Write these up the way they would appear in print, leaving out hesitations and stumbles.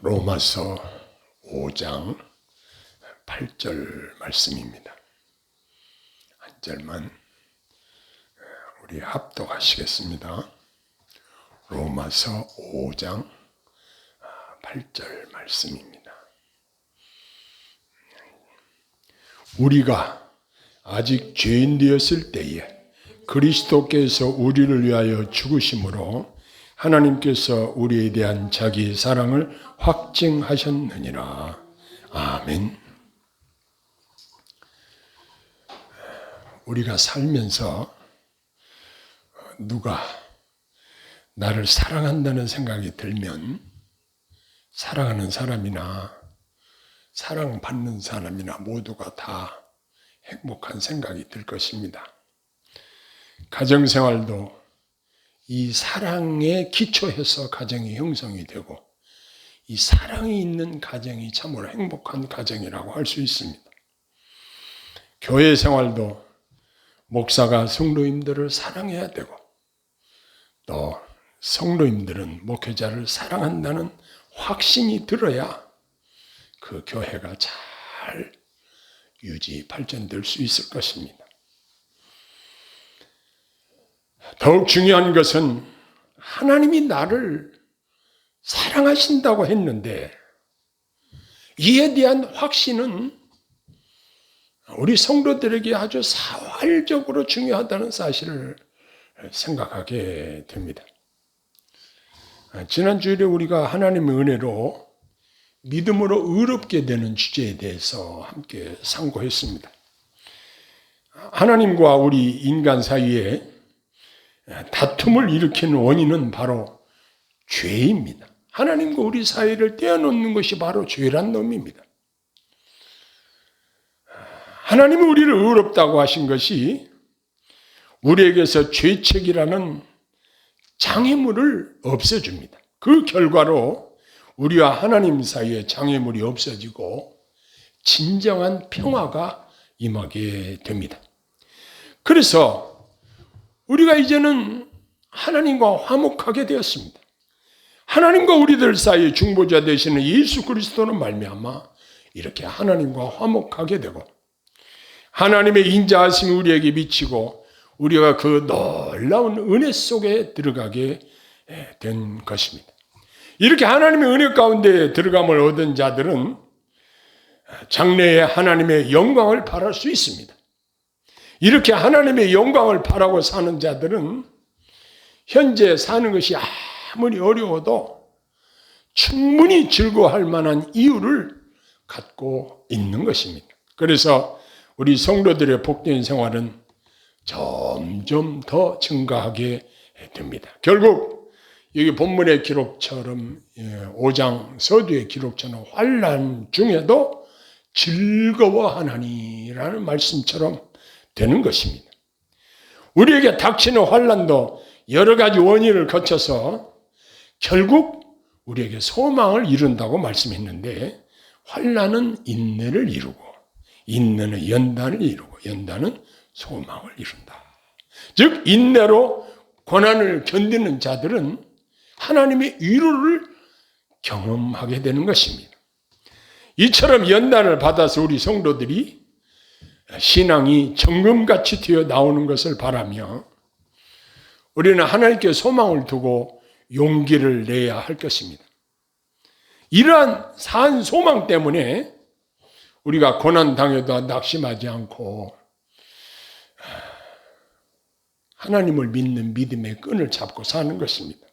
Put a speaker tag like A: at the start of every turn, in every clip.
A: 로마서 5장 8절 말씀입니다. 한 절만 우리 합독하시겠습니다. 로마서 5장 8절 말씀입니다. 우리가 아직 죄인 되었을 때에 그리스도께서 우리를 위하여 죽으심으로 하나님께서 우리에 대한 자기 사랑을 확증하셨느니라. 아멘. 우리가 살면서 누가 나를 사랑한다는 생각이 들면 사랑하는 사람이나 사랑받는 사람이나 모두가 다 행복한 생각이 들 것입니다. 가정생활도 이 사랑에 기초해서 가정이 형성이 되고 이 사랑이 있는 가정이 참으로 행복한 가정이라고 할 수 있습니다. 교회 생활도 목사가 성도님들을 사랑해야 되고 또 성도님들은 목회자를 사랑한다는 확신이 들어야 그 교회가 잘 유지 발전될 수 있을 것입니다. 더욱 중요한 것은 하나님이 나를 사랑하신다고 했는데 이에 대한 확신은 우리 성도들에게 아주 사활적으로 중요하다는 사실을 생각하게 됩니다. 지난 주일에 우리가 하나님의 은혜로 믿음으로 의롭게 되는 주제에 대해서 함께 상고했습니다. 하나님과 우리 인간 사이에 다툼을 일으키는 원인은 바로 죄입니다. 하나님과 우리 사이를 떼어놓는 것이 바로 죄란 놈입니다. 하나님은 우리를 의롭다고 하신 것이 우리에게서 죄책이라는 장애물을 없애줍니다. 그 결과로 우리와 하나님 사이에 장애물이 없어지고 진정한 평화가 임하게 됩니다. 그래서 우리가 이제는 하나님과 화목하게 되었습니다. 하나님과 우리들 사이의 중보자 되시는 예수 그리스도는 말미암아 이렇게 하나님과 화목하게 되고 하나님의 인자하심이 우리에게 미치고 우리가 그 놀라운 은혜 속에 들어가게 된 것입니다. 이렇게 하나님의 은혜 가운데 들어감을 얻은 자들은 장래에 하나님의 영광을 바랄 수 있습니다. 이렇게 하나님의 영광을 바라고 사는 자들은 현재 사는 것이 아무리 어려워도 충분히 즐거워할 만한 이유를 갖고 있는 것입니다. 그래서 우리 성도들의 복된 생활은 점점 더 증가하게 됩니다. 결국 여기 본문의 기록처럼 5장 서두의 기록처럼 환난 중에도 즐거워하나니라는 말씀처럼 되는 것입니다. 우리에게 닥치는 환난도 여러 가지 원인을 거쳐서 결국 우리에게 소망을 이룬다고 말씀했는데 환난은 인내를 이루고 인내는 연단을 이루고 연단은 소망을 이룬다. 즉 인내로 고난을 견디는 자들은 하나님의 위로를 경험하게 되는 것입니다. 이처럼 연단을 받아서 우리 성도들이 신앙이 정금같이 튀어 나오는 것을 바라며 우리는 하나님께 소망을 두고 용기를 내야 할 것입니다. 이러한 산 소망 때문에 우리가 고난당해도 낙심하지 않고 하나님을 믿는 믿음의 끈을 잡고 사는 것입니다.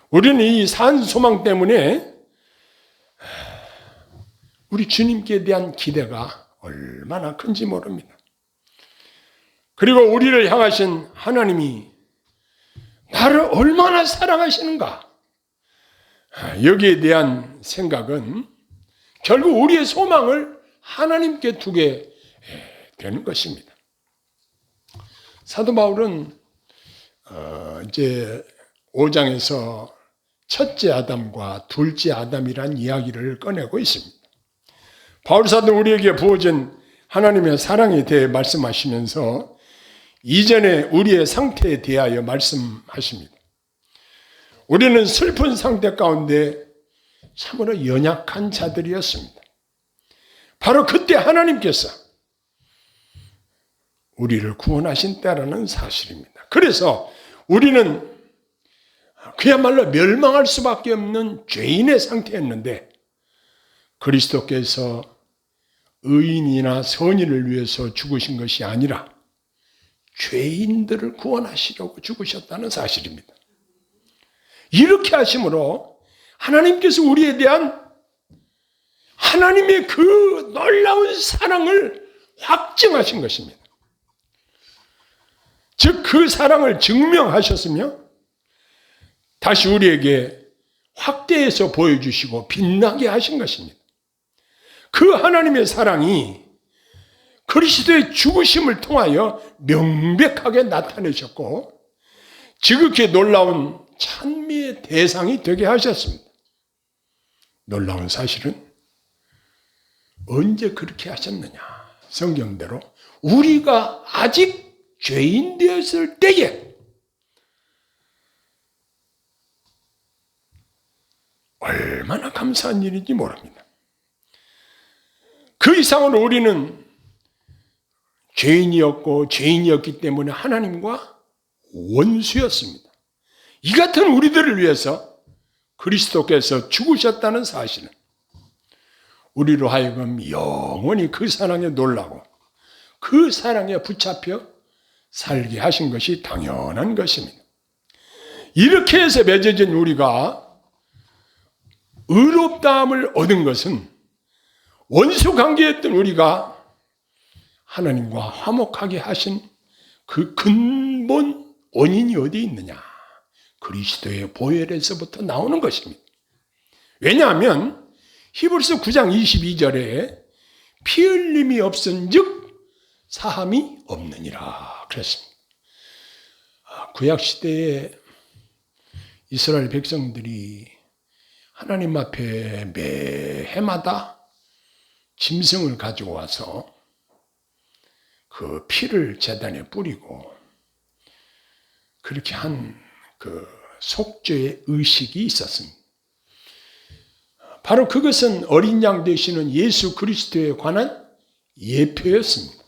A: 우리는 이 산 소망 때문에 우리 주님께 대한 기대가 얼마나 큰지 모릅니다. 그리고 우리를 향하신 하나님이 나를 얼마나 사랑하시는가? 여기에 대한 생각은 결국 우리의 소망을 하나님께 두게 되는 것입니다. 사도 바울은 이제 5장에서 첫째 아담과 둘째 아담이란 이야기를 꺼내고 있습니다. 바울 사도 우리에게 부어진 하나님의 사랑에 대해 말씀하시면서 이전에 우리의 상태에 대하여 말씀하십니다. 우리는 슬픈 상태 가운데 참으로 연약한 자들이었습니다. 바로 그때 하나님께서 우리를 구원하신 때라는 사실입니다. 그래서 우리는 그야말로 멸망할 수밖에 없는 죄인의 상태였는데 그리스도께서 의인이나 선인을 위해서 죽으신 것이 아니라 죄인들을 구원하시려고 죽으셨다는 사실입니다. 이렇게 하심으로 하나님께서 우리에 대한 하나님의 그 놀라운 사랑을 확증하신 것입니다. 즉 그 사랑을 증명하셨으며 다시 우리에게 확대해서 보여주시고 빛나게 하신 것입니다. 그 하나님의 사랑이 그리스도의 죽으심을 통하여 명백하게 나타내셨고 지극히 놀라운 찬미의 대상이 되게 하셨습니다. 놀라운 사실은 언제 그렇게 하셨느냐? 성경대로 우리가 아직 죄인 되었을 때에 얼마나 감사한 일인지 모릅니다. 그 이상으로 우리는 죄인이었기 때문에 하나님과 원수였습니다. 이 같은 우리들을 위해서 그리스도께서 죽으셨다는 사실은 우리로 하여금 영원히 그 사랑에 놀라고 그 사랑에 붙잡혀 살게 하신 것이 당연한 것입니다. 이렇게 해서 맺어진 우리가 의롭다함을 얻은 것은 원수 관계였던 우리가 하나님과 화목하게 하신 그 근본 원인이 어디 있느냐? 그리스도의 보혈에서부터 나오는 것입니다. 왜냐하면 히브리서 9장 22절에 피 흘림이 없은즉 사함이 없느니라 그랬습니다. 구약시대에 이스라엘 백성들이 하나님 앞에 매 해마다 짐승을 가지고 와서 그 피를 제단에 뿌리고 그렇게 한 그 속죄의 의식이 있었습니다. 바로 그것은 어린 양 되시는 예수 그리스도에 관한 예표였습니다.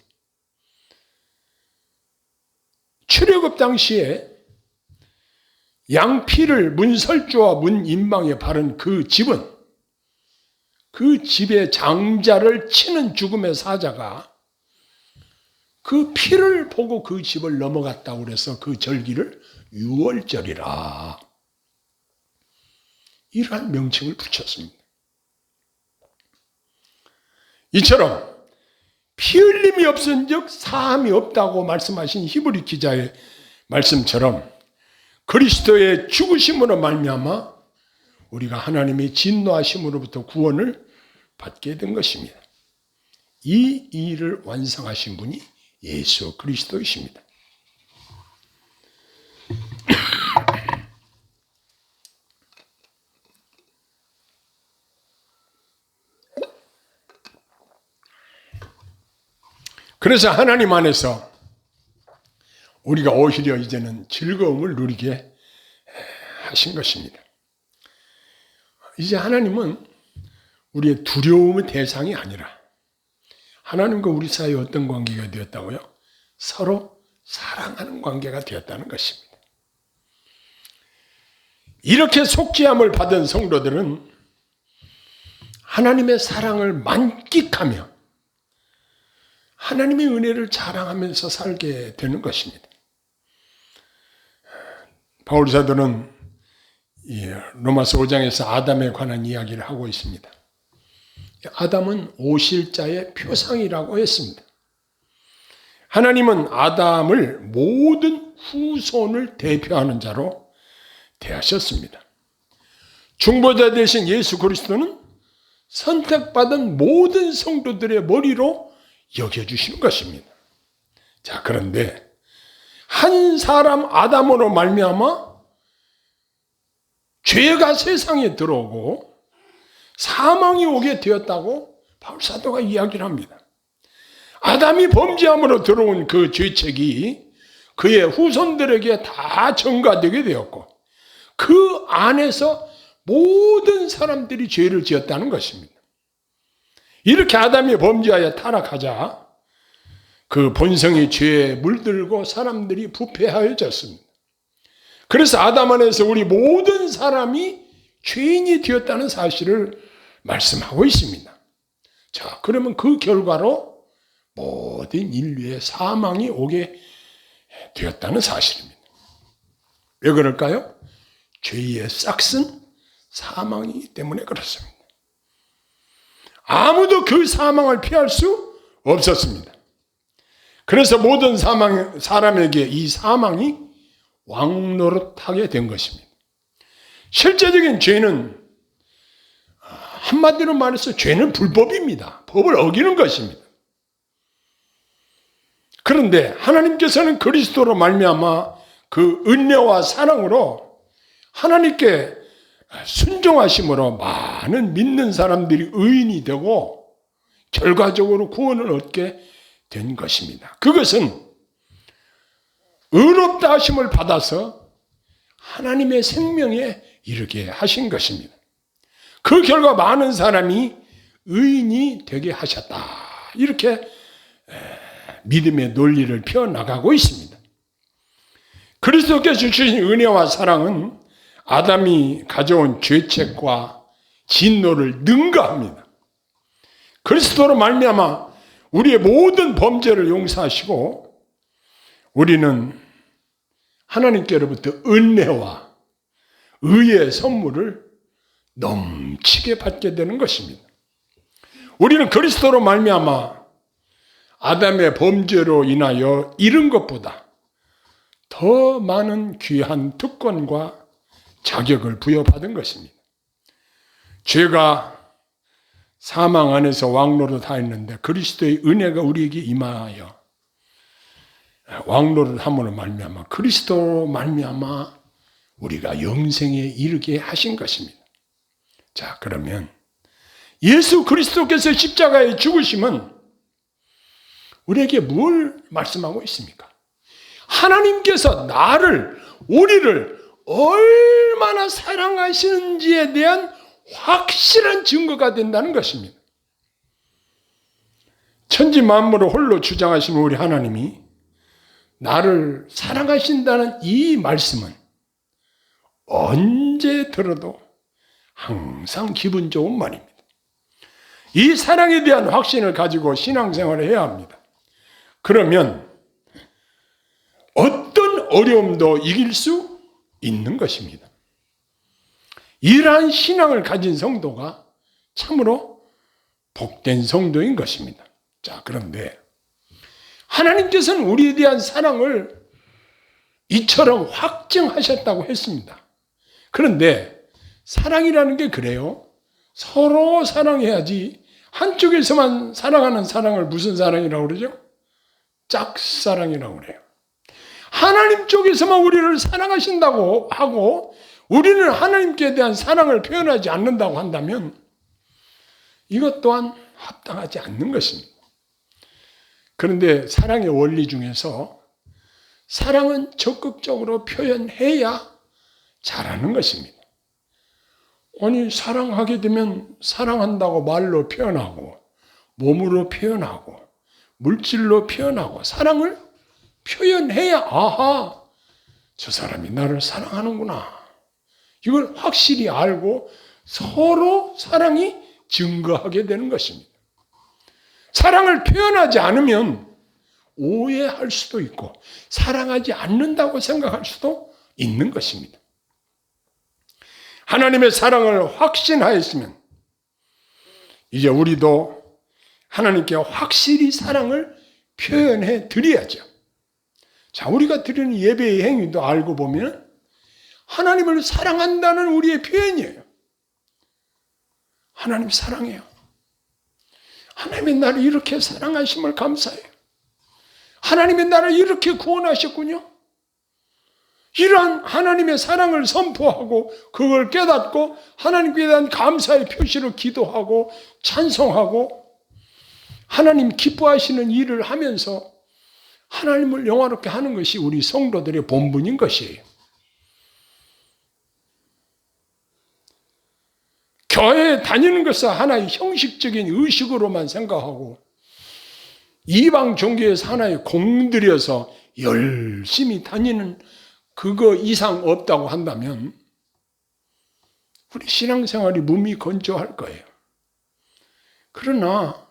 A: 출애굽 당시에 양피를 문설주와 문 인방에 바른 그 집은 그 집의 장자를 치는 죽음의 사자가 그 피를 보고 그 집을 넘어갔다고 그래서 그 절기를 유월절이라 이러한 명칭을 붙였습니다. 이처럼 피 흘림이 없은즉 사함이 없다고 말씀하신 히브리 기자의 말씀처럼 그리스도의 죽으심으로 말미암아 우리가 하나님의 진노하심으로부터 구원을 받게 된 것입니다. 이 일을 완성하신 분이 예수 그리스도이십니다. 그래서 하나님 안에서 우리가 오히려 이제는 즐거움을 누리게 하신 것입니다. 이제 하나님은 우리의 두려움의 대상이 아니라 하나님과 우리 사이에 어떤 관계가 되었다고요? 서로 사랑하는 관계가 되었다는 것입니다. 이렇게 속죄함을 받은 성도들은 하나님의 사랑을 만끽하며 하나님의 은혜를 자랑하면서 살게 되는 것입니다. 바울 사도는 로마서 5장에서 아담에 관한 이야기를 하고 있습니다. 아담은 오실자의 표상이라고 했습니다. 하나님은 아담을 모든 후손을 대표하는 자로 대하셨습니다. 중보자 되신 예수 그리스도는 선택받은 모든 성도들의 머리로 여겨주시는 것입니다. 자, 그런데 한 사람 아담으로 말미암아 죄가 세상에 들어오고 사망이 오게 되었다고 바울 사도가 이야기를 합니다. 아담이 범죄함으로 들어온 그 죄책이 그의 후손들에게 다 전가되게 되었고 그 안에서 모든 사람들이 죄를 지었다는 것입니다. 이렇게 아담이 범죄하여 타락하자 그 본성의 죄에 물들고 사람들이 부패하여졌습니다. 그래서 아담 안에서 우리 모든 사람이 죄인이 되었다는 사실을 말씀하고 있습니다. 자, 그러면 그 결과로 모든 인류의 사망이 오게 되었다는 사실입니다. 왜 그럴까요? 죄의 싹슨 사망이기 때문에 그렇습니다. 아무도 그 사망을 피할 수 없었습니다. 그래서 모든 사람에게 이 사망이 왕노릇하게 된 것입니다. 실제적인 죄는 한마디로 말해서 죄는 불법입니다. 법을 어기는 것입니다. 그런데 하나님께서는 그리스도로 말미암아 그 은혜와 사랑으로 하나님께 순종하심으로 많은 믿는 사람들이 의인이 되고 결과적으로 구원을 얻게 된 것입니다. 그것은 의롭다 하심을 받아서 하나님의 생명에 이르게 하신 것입니다. 그 결과 많은 사람이 의인이 되게 하셨다. 이렇게 믿음의 논리를 펴나가고 있습니다. 그리스도께서 주신 은혜와 사랑은 아담이 가져온 죄책과 진노를 능가합니다. 그리스도로 말미암아 우리의 모든 범죄를 용서하시고 우리는 하나님께로부터 은혜와 의의 선물을 넘치게 받게 되는 것입니다. 우리는 그리스도로 말미암아 아담의 범죄로 인하여 잃은 것보다 더 많은 귀한 특권과 자격을 부여받은 것입니다. 죄가 사망 안에서 왕노릇하였는데 그리스도의 은혜가 우리에게 임하여 왕노릇함으로 말미암아 그리스도로 말미암아 우리가 영생에 이르게 하신 것입니다. 자, 그러면 예수 그리스도께서 십자가에 죽으심은 우리에게 뭘 말씀하고 있습니까? 하나님께서 우리를 얼마나 사랑하시는지에 대한 확실한 증거가 된다는 것입니다. 천지 만물을 홀로 주장하시는 우리 하나님이 나를 사랑하신다는 이 말씀은 언제 들어도 항상 기분 좋은 말입니다. 이 사랑에 대한 확신을 가지고 신앙생활을 해야 합니다. 그러면 어떤 어려움도 이길 수 있는 것입니다. 이러한 신앙을 가진 성도가 참으로 복된 성도인 것입니다. 자, 그런데 하나님께서는 우리에 대한 사랑을 이처럼 확증하셨다고 했습니다. 그런데 사랑이라는 게 그래요. 서로 사랑해야지 한쪽에서만 사랑하는 사랑을 무슨 사랑이라고 그러죠? 짝사랑이라고 그래요. 하나님 쪽에서만 우리를 사랑하신다고 하고 우리는 하나님께 대한 사랑을 표현하지 않는다고 한다면 이것 또한 합당하지 않는 것입니다. 그런데 사랑의 원리 중에서 사랑은 적극적으로 표현해야 잘하는 것입니다. 아니, 사랑하게 되면 사랑한다고 말로 표현하고 몸으로 표현하고 물질로 표현하고 사랑을 표현해야 아하, 저 사람이 나를 사랑하는구나. 이걸 확실히 알고 서로 사랑이 증거하게 되는 것입니다. 사랑을 표현하지 않으면 오해할 수도 있고 사랑하지 않는다고 생각할 수도 있는 것입니다. 하나님의 사랑을 확신하였으면 이제 우리도 하나님께 확실히 사랑을 표현해 드려야죠. 자, 우리가 드리는 예배의 행위도 알고 보면 하나님을 사랑한다는 우리의 표현이에요. 하나님 사랑해요. 하나님이 나를 이렇게 사랑하심을 감사해요. 하나님이 나를 이렇게 구원하셨군요. 이러한 하나님의 사랑을 선포하고 그걸 깨닫고 하나님께 대한 감사의 표시로 기도하고 찬송하고 하나님 기뻐하시는 일을 하면서 하나님을 영화롭게 하는 것이 우리 성도들의 본분인 것이에요. 교회에 다니는 것은 하나의 형식적인 의식으로만 생각하고 이방 종교에서 하나의 공들여서 열심히 다니는 그거 이상 없다고 한다면 우리 신앙생활이 몸이 건조할 거예요. 그러나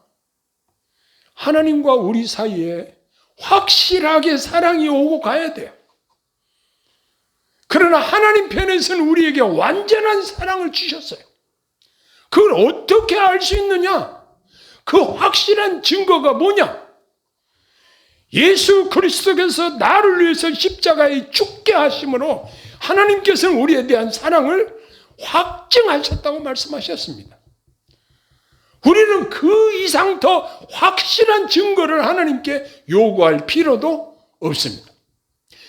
A: 하나님과 우리 사이에 확실하게 사랑이 오고 가야 돼요. 그러나 하나님 편에서는 우리에게 완전한 사랑을 주셨어요. 그걸 어떻게 알 수 있느냐? 그 확실한 증거가 뭐냐? 예수 그리스도께서 나를 위해서 십자가에 죽게 하심으로 하나님께서는 우리에 대한 사랑을 확증하셨다고 말씀하셨습니다. 우리는 그 이상 더 확실한 증거를 하나님께 요구할 필요도 없습니다.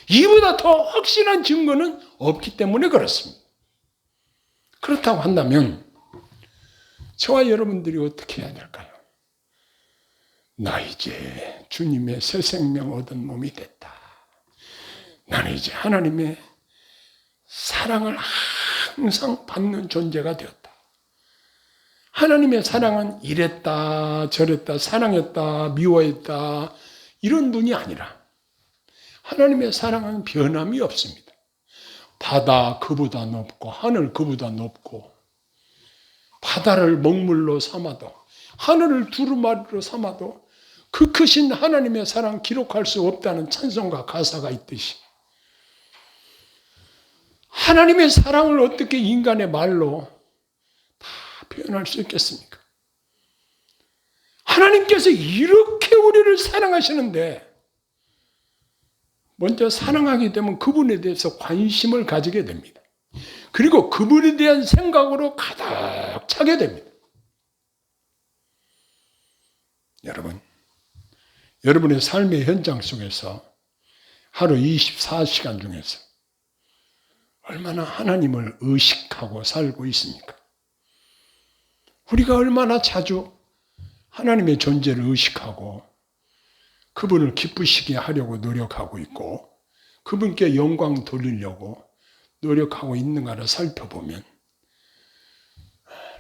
A: 이보다 더 확실한 증거는 없기 때문에 그렇습니다. 그렇다고 한다면 저와 여러분들이 어떻게 해야 될까요? 나 이제 주님의 새 생명 얻은 몸이 됐다. 나는 이제 하나님의 사랑을 항상 받는 존재가 되었다. 하나님의 사랑은 이랬다 저랬다 사랑했다 미워했다 이런 분이 아니라 하나님의 사랑은 변함이 없습니다. 바다 그보다 높고 하늘 그보다 높고 바다를 먹물로 삼아도 하늘을 두루마리로 삼아도 그 크신 하나님의 사랑 기록할 수 없다는 찬송가 가사가 있듯이 하나님의 사랑을 어떻게 인간의 말로 다 표현할 수 있겠습니까? 하나님께서 이렇게 우리를 사랑하시는데 먼저 사랑하게 되면 그분에 대해서 관심을 가지게 됩니다. 그리고 그분에 대한 생각으로 가득 차게 됩니다. 여러분의 삶의 현장 속에서 하루 24시간 중에서 얼마나 하나님을 의식하고 살고 있습니까? 우리가 얼마나 자주 하나님의 존재를 의식하고 그분을 기쁘시게 하려고 노력하고 있고 그분께 영광 돌리려고 노력하고 있는가를 살펴보면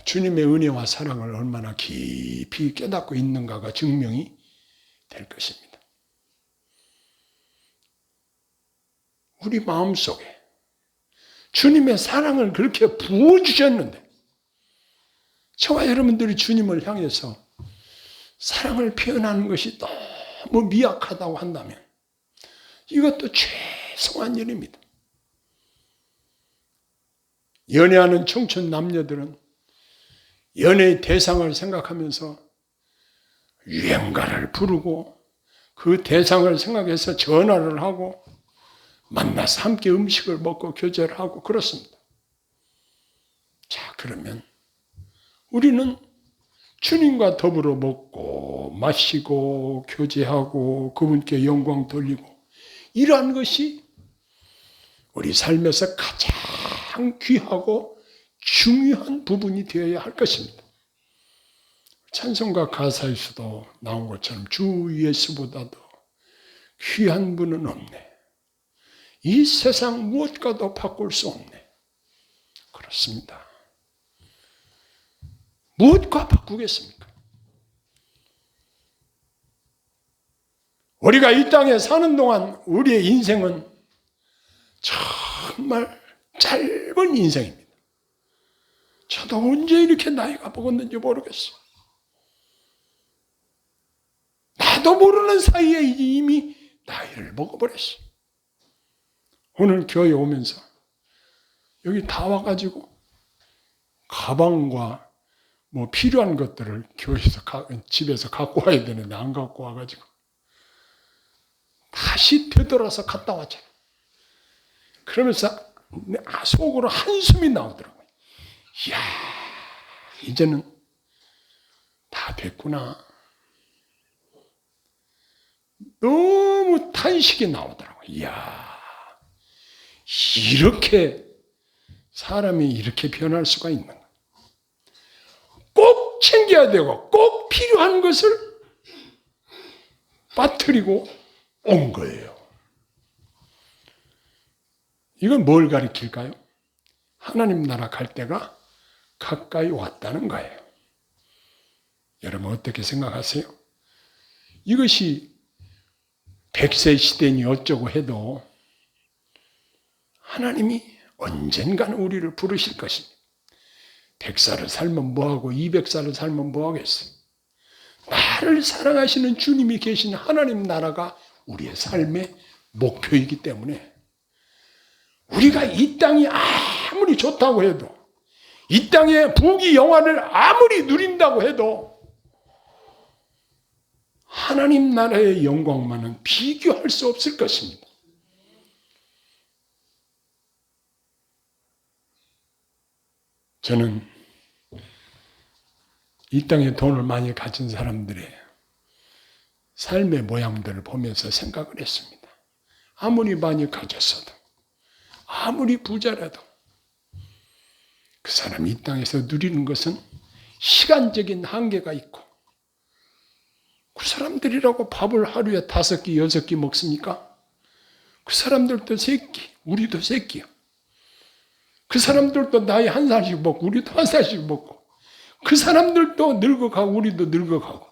A: 주님의 은혜와 사랑을 얼마나 깊이 깨닫고 있는가가 증명이 될 것입니다. 우리 마음속에 주님의 사랑을 그렇게 부어주셨는데 저와 여러분들이 주님을 향해서 사랑을 표현하는 것이 너무 미약하다고 한다면 이것도 죄송한 일입니다. 연애하는 청춘 남녀들은 연애의 대상을 생각하면서 유행가를 부르고 그 대상을 생각해서 전화를 하고 만나서 함께 음식을 먹고 교제를 하고 그렇습니다. 자, 그러면 우리는 주님과 더불어 먹고 마시고 교제하고 그분께 영광 돌리고 이러한 것이 우리 삶에서 가장 귀하고 중요한 부분이 되어야 할 것입니다. 찬송가 가사에서도 나온 것처럼 주 예수보다도 귀한 분은 없네. 이 세상 무엇과도 바꿀 수 없네. 그렇습니다. 무엇과 바꾸겠습니까? 우리가 이 땅에 사는 동안 우리의 인생은 정말 짧은 인생입니다. 저도 언제 이렇게 나이가 먹었는지 모르겠어요. 나도 모르는 사이에 이미 나이를 먹어버렸어요. 오늘 교회 오면서 여기 다 와가지고 가방과 뭐 필요한 것들을 교회에서 집에서 갖고 와야 되는데 안 갖고 와가지고 다시 되돌아서 갔다 왔잖아요. 그러면서 속으로 한숨이 나오더라고요. 이야, 이제는 다 됐구나. 너무 탄식이 나오더라고요. 이야, 이렇게 사람이 이렇게 변할 수가 있는가. 꼭 챙겨야 되고 꼭 필요한 것을 빠뜨리고 온 거예요. 이건 뭘 가리킬까요? 하나님 나라 갈 때가 가까이 왔다는 거예요. 여러분 어떻게 생각하세요? 이것이 100세 시대니 어쩌고 해도 하나님이 언젠가는 우리를 부르실 것입니다. 100살을 살면 뭐하고 200살을 살면 뭐하겠어요? 나를 사랑하시는 주님이 계신 하나님 나라가 우리의 삶의 목표이기 때문에 우리가 이 땅이 아무리 좋다고 해도 이 땅의 부귀 영화를 아무리 누린다고 해도 하나님 나라의 영광만은 비교할 수 없을 것입니다. 저는 이 땅에 돈을 많이 가진 사람들의 삶의 모양들을 보면서 생각을 했습니다. 아무리 많이 가졌어도 아무리 부자라도 그 사람이 이 땅에서 누리는 것은 시간적인 한계가 있고 그 사람들이라고 밥을 하루에 5끼, 6끼 먹습니까? 그 사람들도 3끼, 우리도 3끼요. 그 사람들도 나이 1살씩 먹고 우리도 1살씩 먹고 그 사람들도 늙어가고 우리도 늙어가고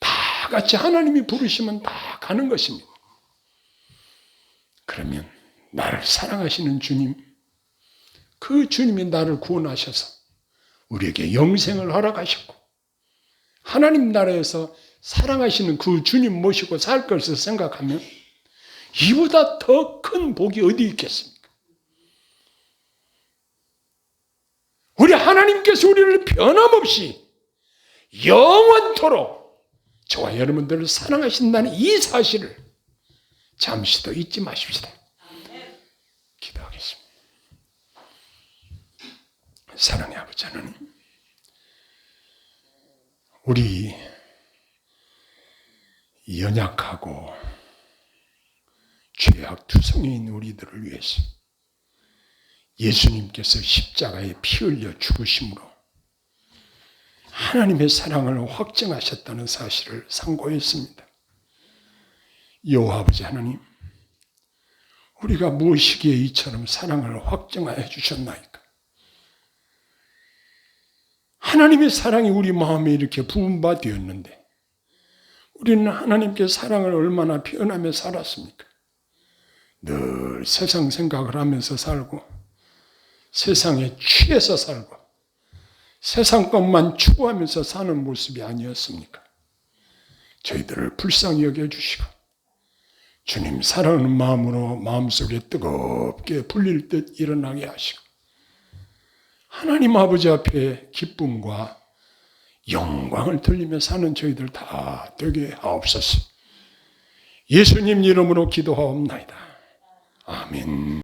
A: 다 같이 하나님이 부르시면 다 가는 것입니다. 그러면 나를 사랑하시는 주님, 그 주님이 나를 구원하셔서 우리에게 영생을 허락하셨고 하나님 나라에서 사랑하시는 그 주님 모시고 살 것을 생각하면 이보다 더 큰 복이 어디 있겠습니까? 우리 하나님께서 우리를 변함없이 영원토록 저와 여러분들을 사랑하신다는 이 사실을 잠시도 잊지 마십시다. 기도하겠습니다. 사랑의 아버지 하나님, 우리 연약하고 죄악투성이인 우리들을 위해서 예수님께서 십자가에 피 흘려 죽으심으로 하나님의 사랑을 확증하셨다는 사실을 상고했습니다. 여호와 아버지 하나님, 우리가 무엇이기에 이처럼 사랑을 확증하여 주셨나이까? 하나님의 사랑이 우리 마음에 이렇게 부은 바 되었는데 우리는 하나님께 사랑을 얼마나 표현하며 살았습니까? 늘 세상 생각을 하면서 살고 세상에 취해서 살고 세상 것만 추구하면서 사는 모습이 아니었습니까? 저희들을 불쌍히 여겨주시고 주님 사랑하는 마음으로 마음속에 뜨겁게 불릴 듯 일어나게 하시고 하나님 아버지 앞에 기쁨과 영광을 돌리며 사는 저희들 다 되게 하옵소서. 예수님 이름으로 기도하옵나이다. 아멘.